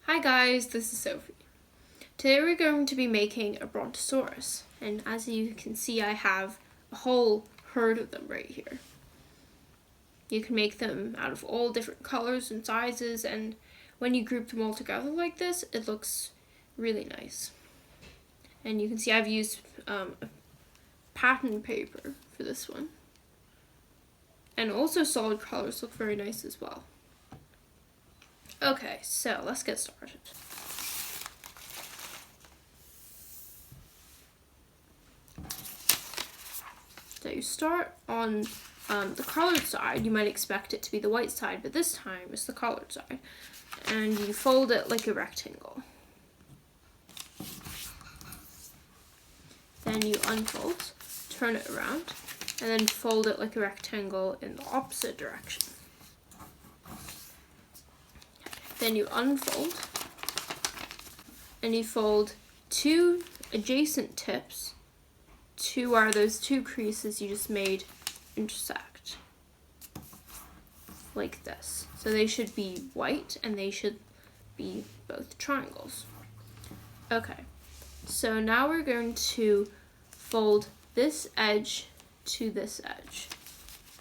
Hi guys, this is Sophie. Today we're going to be making a Brontosaurus, and as you can see I have a whole herd of them right here. You can make them out of all different colors and sizes, and when you group them all together like this, it looks really nice. And you can see I've used pattern paper for this one. And also solid colors look very nice as well. Okay, so let's get started. So you start on the colored side. You might expect it to be the white side, but this time it's the colored side. And you fold it like a rectangle. Then you unfold, turn it around, and then fold it like a rectangle in the opposite direction. Then you unfold, and you fold two adjacent tips to where those two creases you just made intersect, like this. So they should be white, and they should be both triangles. Okay, so now we're going to fold this edge to this edge.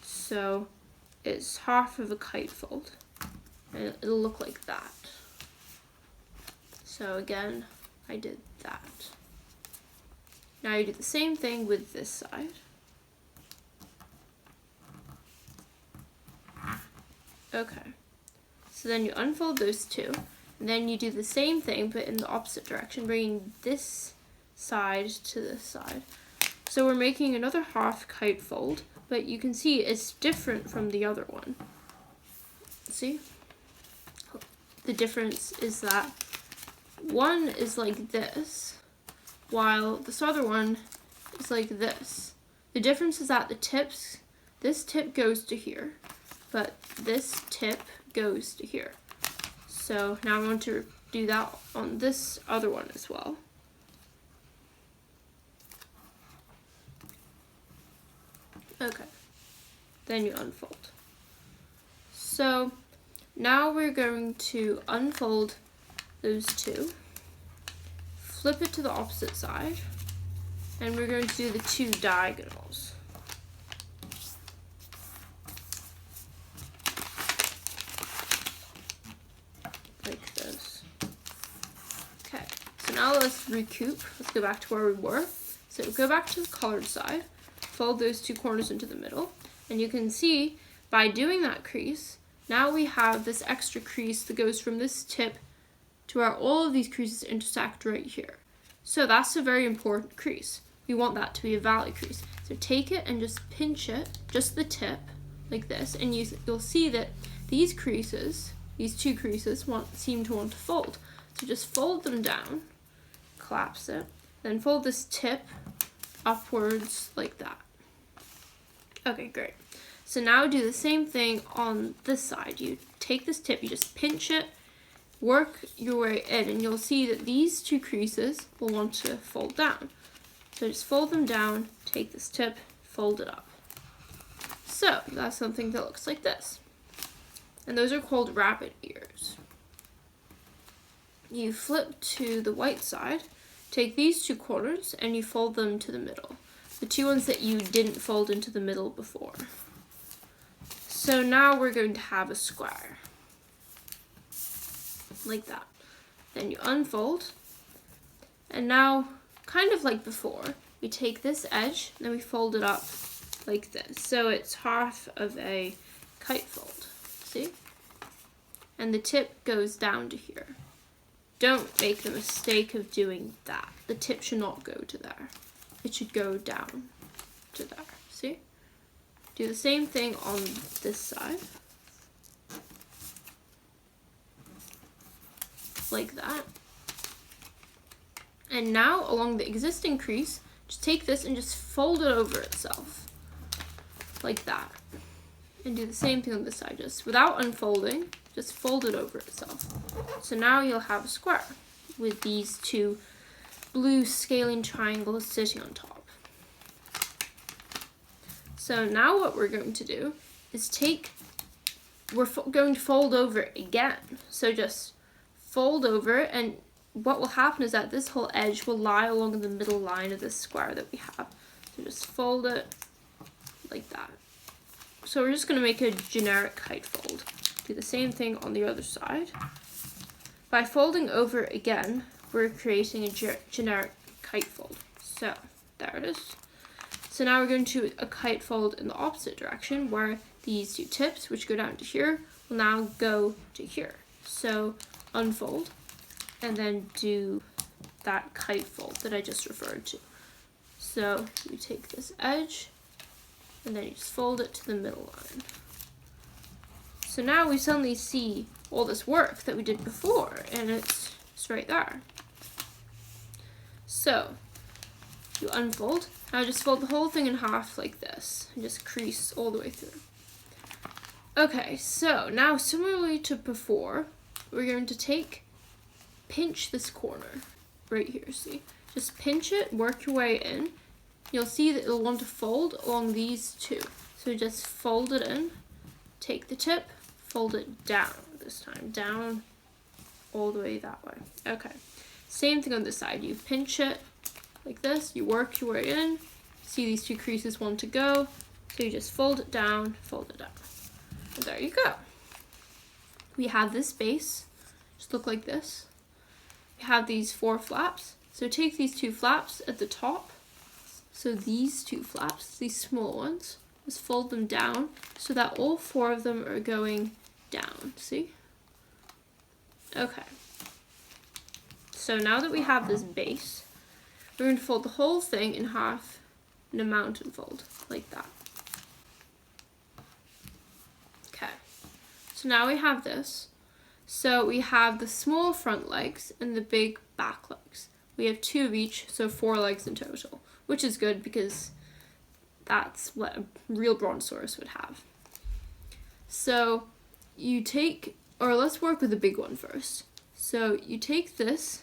So it's half of a kite fold. And it'll look like that. So again, I did that. Now you do the same thing with this side. Okay. So then you unfold those two, and then you do the same thing but in the opposite direction, bringing this side to this side. So we're making another half kite fold, but you can see it's different from the other one. See? The difference is that one is like this, while this other one is like this. The difference is that this tip goes to here, but this tip goes to here. So now I want to do that on this other one as well. Okay, then you unfold. So now we're going to unfold those two, flip it to the opposite side, and we're going to do the two diagonals. Like this. Okay, so now let's recoup. Let's go back to where we were. So go back to the colored side, fold those two corners into the middle, and you can see by doing that crease, now we have this extra crease that goes from this tip to where all of these creases intersect right here. So that's a very important crease. We want that to be a valley crease. So take it and just pinch it, just the tip, like this, and you'll see that these creases, these two creases, seem to want to fold. So just fold them down, collapse it, then fold this tip upwards like that. Okay, great. So now do the same thing on this side. You take this tip, you just pinch it, work your way in, and you'll see that these two creases will want to fold down. So just fold them down, take this tip, fold it up. So that's something that looks like this. And those are called rabbit ears. You flip to the white side, take these two corners, and you fold them to the middle. The two ones that you didn't fold into the middle before. So now we're going to have a square, like that. Then you unfold, and now, kind of like before, we take this edge, and then we fold it up like this. So it's half of a kite fold, see? And the tip goes down to here. Don't make the mistake of doing that. The tip should not go to there. It should go down to there, see? Do the same thing on this side, like that. And now along the existing crease, just take this and just fold it over itself, like that. And do the same thing on this side, just without unfolding, just fold it over itself. So now you'll have a square with these two blue scaling triangles sitting on top. So now what we're going to do is we're going to fold over again. So just fold over, and what will happen is that this whole edge will lie along the middle line of this square that we have. So just fold it like that. So we're just going to make a generic kite fold. Do the same thing on the other side. By folding over again, we're creating a generic kite fold. So there it is. So now we're going to a kite fold in the opposite direction, where these two tips, which go down to here, will now go to here. So unfold, and then do that kite fold that I just referred to. So you take this edge, and then you just fold it to the middle line. So now we suddenly see all this work that we did before, and it's right there. So you unfold. Now just fold the whole thing in half like this, and just crease all the way through. Okay, so now similarly to before, we're going to pinch this corner right here, see? Just pinch it, work your way in. You'll see that it'll want to fold along these two. So just fold it in, take the tip, fold it down this time, down all the way that way. Okay, same thing on this side. You pinch it like this, you work your way in, see these two creases want to go, so you just fold it down, and there you go. We have this base, just look like this. We have these 4 flaps, so take these 2 flaps at the top, so these 2 flaps, these small ones, just fold them down so that all 4 of them are going down, see? Okay. So now that we have this base, we're going to fold the whole thing in half in a mountain fold, like that. Okay. So now we have this. So we have the small front legs and the big back legs. We have 2 of each, so 4 legs in total, which is good because that's what a real Brontosaurus would have. So you take, or let's work with the big one first. So you take this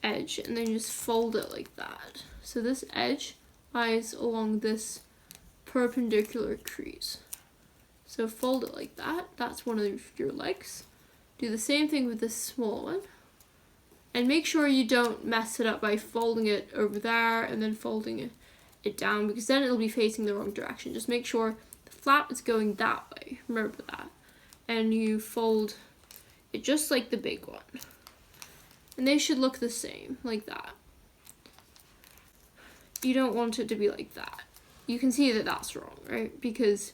edge and then you just fold it like that. So this edge lies along this perpendicular crease. So fold it like that. That's one of your legs. Do the same thing with this small one. And make sure you don't mess it up by folding it over there and then folding it down, because then it'll be facing the wrong direction. Just make sure the flap is going that way. Remember that. And you fold it just like the big one. And they should look the same, like that. You don't want it to be like that. You can see that that's wrong, right? Because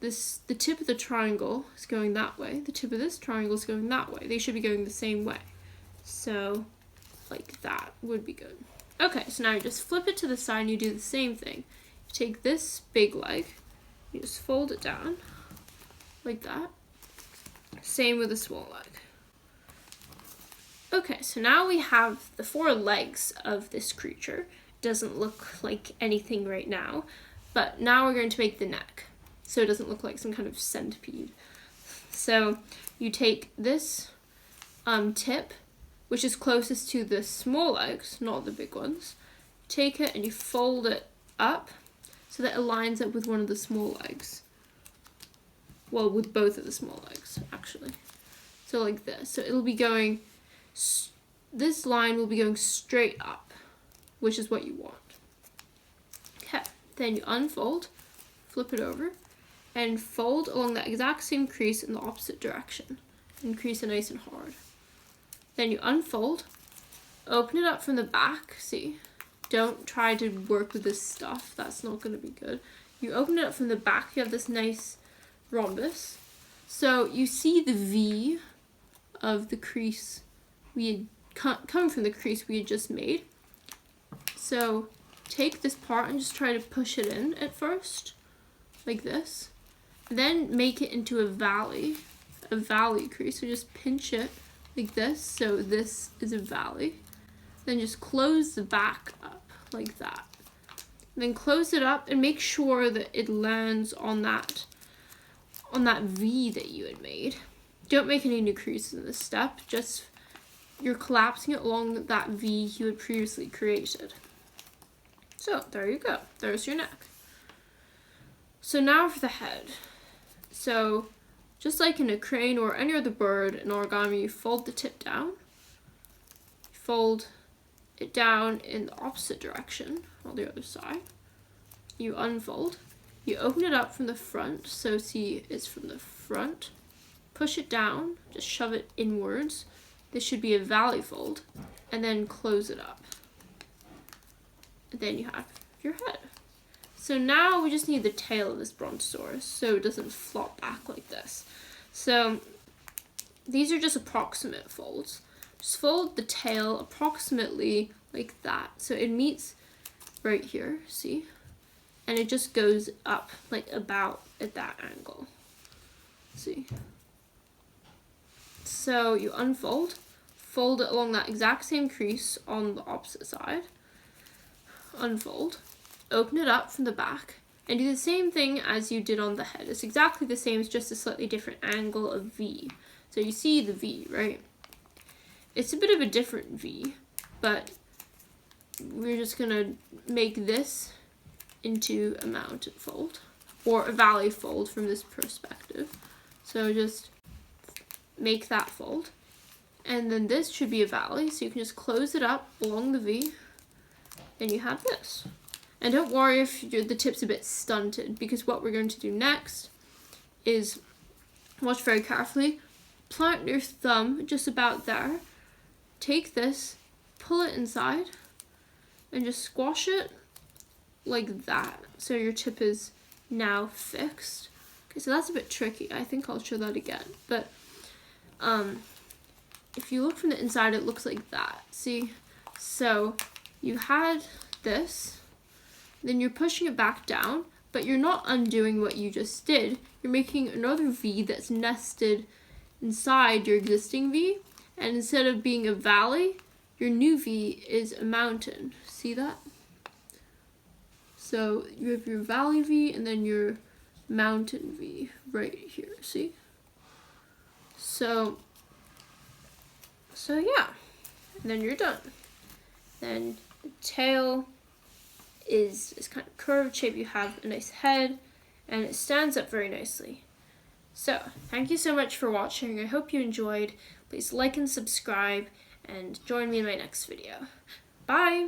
the tip of the triangle is going that way. The tip of this triangle is going that way. They should be going the same way. So, like that would be good. Okay, so now you just flip it to the side and you do the same thing. You take this big leg, you just fold it down, like that. Same with the small leg. Okay, so now we have the 4 legs of this creature. Doesn't look like anything right now, but now we're going to make the neck, so it doesn't look like some kind of centipede. So you take this tip, which is closest to the small legs, not the big ones. Take it and you fold it up so that it lines up with one of the small legs. Well, with both of the small legs, actually. So like this. So it'll be going, this line will be going straight up, which is what you want. Okay, then you unfold, flip it over, and fold along that exact same crease in the opposite direction. And crease it nice and hard. Then you unfold, open it up from the back, see? Don't try to work with this stuff, that's not going to be good. You open it up from the back, you have this nice rhombus. So you see the V of the crease we had come from the crease we had just made. So take this part and just try to push it in at first, like this. Then make it into a valley crease, so just pinch it like this, so this is a valley. Then just close the back up like that. Then close it up and make sure that it lands on that V that you had made. Don't make any new creases in this step, just you're collapsing it along that V you had previously created. So there you go, there's your neck. So now for the head. So just like in a crane or any other bird in origami, you fold the tip down, fold it down in the opposite direction on the other side. You unfold, you open it up from the front, so see it's from the front, push it down, just shove it inwards. This should be a valley fold, and then close it up. And then you have your head. So now we just need the tail of this Brontosaurus so it doesn't flop back like this. So these are just approximate folds. Just fold the tail approximately like that. So it meets right here, see? And it just goes up like about at that angle. See? So you unfold, fold it along that exact same crease on the opposite side, unfold, open it up from the back, and do the same thing as you did on the head. It's exactly the same, it's just a slightly different angle of V. So you see the V, right? It's a bit of a different V, but we're just gonna make this into a mountain fold, or a valley fold from this perspective. So just make that fold, and then this should be a valley, so you can just close it up along the V, and you have this. And don't worry if the tip's a bit stunted, because what we're going to do next is, watch very carefully, plant your thumb just about there, take this, pull it inside, and just squash it like that, so your tip is now fixed. Okay, so that's a bit tricky. I think I'll show that again, but if you look from the inside, it looks like that, see? So you had this, then you're pushing it back down, but you're not undoing what you just did. You're making another V that's nested inside your existing V, and instead of being a valley, your new V is a mountain. See that? So you have your valley V and then your mountain V right here, see? So yeah, and then you're done. Then the tail is kind of curved shape. You have a nice head, and it stands up very nicely. So thank you so much for watching. I hope you enjoyed. Please like and subscribe, and join me in my next video. Bye!